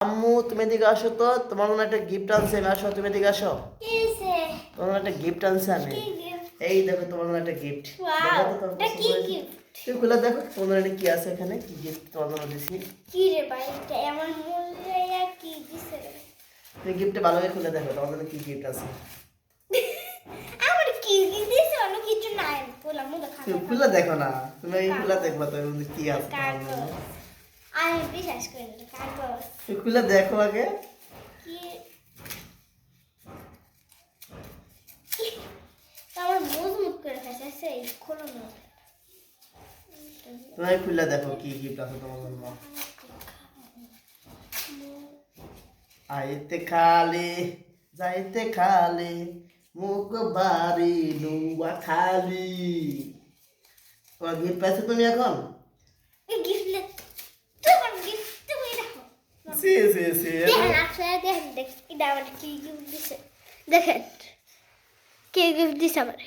আম্মু তুমি এদিকে আসো তো, তোমার মনে একটা গিফট আনছে, আসো তুমি এদিকে আসো। তোমার একটা গিফট আনছে আমি। এই দেখো তোমার মনে একটা গিফট। দেখো তো তোমার পছন্দ হয়েছে? তুমি খুলে দেখো তোমার এটা কি আছে, এখানে কি গিফট তোমার জন্য দিছি। কি রে ভাই, এটা এমন মূল্যে কি দিছে রে? তুমি গিফটটা ভালোভাবে খুলে দেখো তোমার জন্য কি গিফট আছে। আমার কি কি দিছে? অন্য কিছু নাই, বললাম মুখ দেখা। তুমি খুলে দেখো না, তুমি এই খুলে দেখবা তো এর মধ্যে কি আছে তোমার জন্য। আমি বিশ্বাস করি না, কাগজ। তুমি খুলে দেখো আগে। কি আমার মজবুত করে ফেলেছে, এই খোলো না। তুমি খুলে দেখো কি গিফট আছে তোমার জন্য। আইতে খালি যাইতে খালি মুখ বাড়ি নুয়া খালি। তোমার গিফট পাইছো তুমি এখন? এই গিফট লে তোমার গিফট তুমি দেখো। সি সি সি দেখেন আপনারা দেখেন, দেখ এটা আমার কি গিফট দিছে। দেখেন কি গিফট দিছে আমার।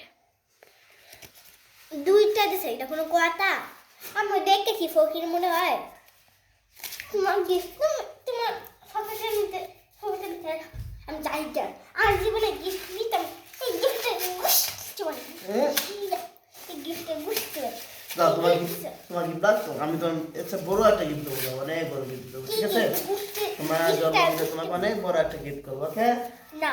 দুইটা দিছে, এটা কোনো কথা? আমি দেখতে কি ফকির মনে হয়? তোমার গিফট তোমার ফটোটা নিতে আমি যাই যা আর জীবনে গিফট নিতাম। এই গিফটে বুঝতে পারি, এই গিফটে বুঝতে পারি। দাও তোমার গিফট লাগতো, আমি তো একটা বড় একটা গিফট দেবো, অনেক বড় গিফট দেবো, ঠিক আছে? তোমার জন্মদিনে তোমাকে অনেক বড় একটা গিফট করবো, ওকে? না